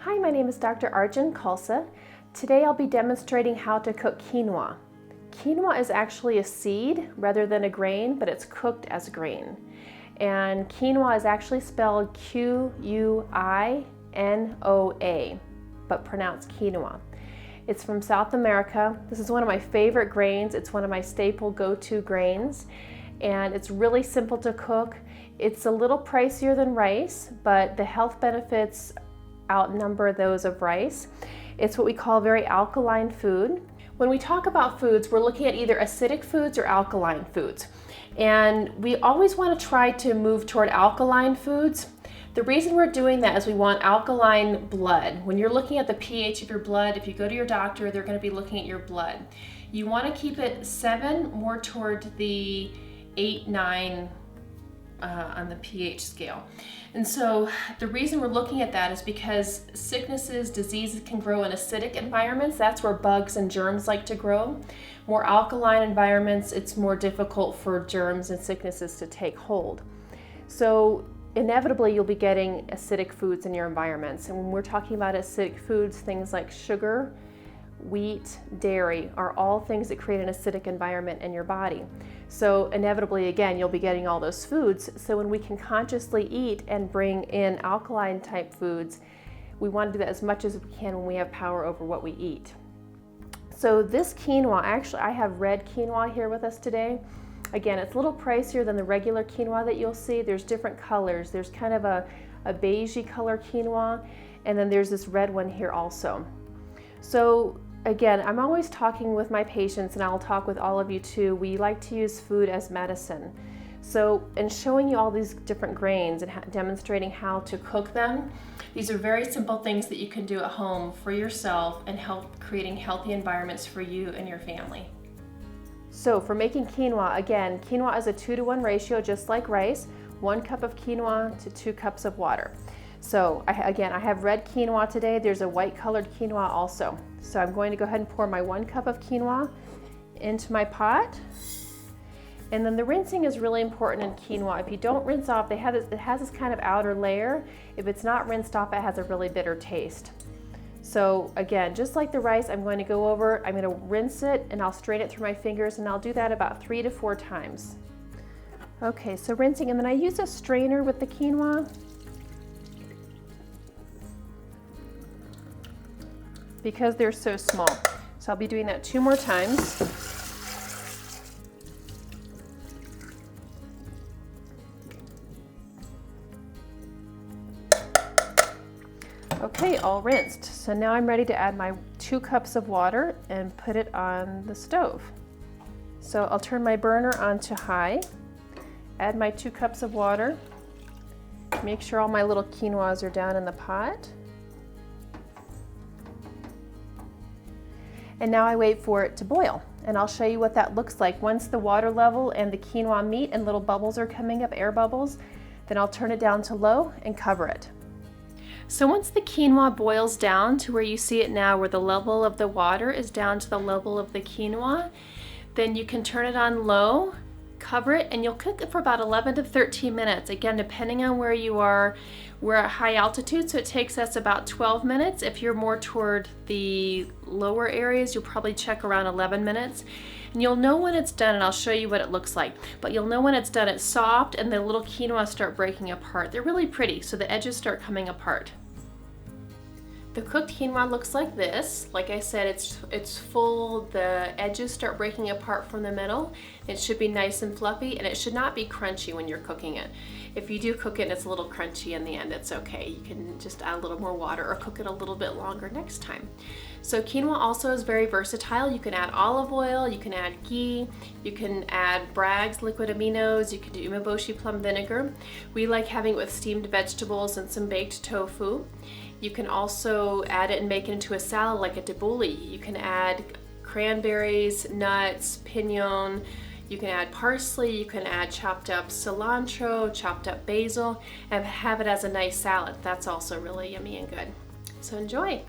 Hi, my name is Dr. Arjun Khalsa. Today I'll be demonstrating how to cook quinoa. Quinoa is actually a seed rather than a grain, but it's cooked as grain. And quinoa is actually spelled Q-U-I-N-O-A, but pronounced quinoa. It's from South America. This is one of my favorite grains. It's one of my staple go-to grains, and it's really simple to cook. It's a little pricier than rice, but the health benefits outnumber those of rice. It's what we call very alkaline food. When we talk about foods, we're looking at either acidic foods or alkaline foods. And we always want to try to move toward alkaline foods. The reason we're doing that is we want alkaline blood. When you're looking at the pH of your blood, if you go to your doctor, they're going to be looking at your blood. You want to keep it 7, more toward the 8, 9 on the pH scale. And so the reason we're looking at that is because sicknesses, diseases can grow in acidic environments. That's where bugs and germs like to grow. More alkaline environments, it's more difficult for germs and sicknesses to take hold. So inevitably you'll be getting acidic foods in your environments. And when we're talking about acidic foods, things like sugar, wheat, dairy are all things that create an acidic environment in your body. So inevitably, again, you'll be getting all those foods. So when we can consciously eat and bring in alkaline type foods, we want to do that as much as we can when we have power over what we eat. So this quinoa, actually I have red quinoa here with us today. Again, it's a little pricier than the regular quinoa that you'll see. There's different colors. There's kind of a beigey color quinoa, and then there's this red one here also. So again, I'm always talking with my patients, and I'll talk with all of you too. We like to use food as medicine. So in showing you all these different grains and demonstrating how to cook them, these are very simple things that you can do at home for yourself and help creating healthy environments for you and your family. So for making quinoa, again, quinoa is a 2-to-1 ratio, just like rice. 1 cup of quinoa to 2 cups of water. So again, I have red quinoa today. There's a white colored quinoa also. So I'm going to go ahead and pour my 1 cup of quinoa into my pot. And then the rinsing is really important in quinoa. If you don't rinse off, it has this kind of outer layer. If it's not rinsed off, it has a really bitter taste. So again, just like the rice, I'm going to rinse it and I'll strain it through my fingers, and I'll do that about 3 to 4 times. Okay, so rinsing, and then I use a strainer with the quinoa because they're so small. So I'll be doing that 2 more times. Okay, all rinsed. So now I'm ready to add my 2 cups of water and put it on the stove. So I'll turn my burner on to high, add my 2 cups of water, make sure all my little quinoas are down in the pot. And now I wait for it to boil, and I'll show you what that looks like. Once the water level and the quinoa meet and little bubbles are coming up, air bubbles, then I'll turn it down to low and cover it. So once the quinoa boils down to where you see it now, where the level of the water is down to the level of the quinoa, then you can turn it on low, cover it, and you'll cook it for about 11 to 13 minutes. Again, depending on where you are, we're at high altitude, so it takes us about 12 minutes. If you're more toward the lower areas, you'll probably check around 11 minutes. And you'll know when it's done, and I'll show you what it looks like. But you'll know when it's done, it's soft, and the little quinoa start breaking apart. They're really pretty, so the edges start coming apart. The cooked quinoa looks like this. Like I said, it's full, the edges start breaking apart from the middle. It should be nice and fluffy, and it should not be crunchy when you're cooking it. If you do cook it and it's a little crunchy in the end, it's okay. You can just add a little more water or cook it a little bit longer next time. So quinoa also is very versatile. You can add olive oil, you can add ghee, you can add Bragg's liquid aminos, you can do Umeboshi Plum vinegar. We like having it with steamed vegetables and some baked tofu. You can also add it and make it into a salad like a tabbouleh. You can add cranberries, nuts, pinon. You can add parsley, you can add chopped up cilantro, chopped up basil, and have it as a nice salad. That's also really yummy and good. So enjoy.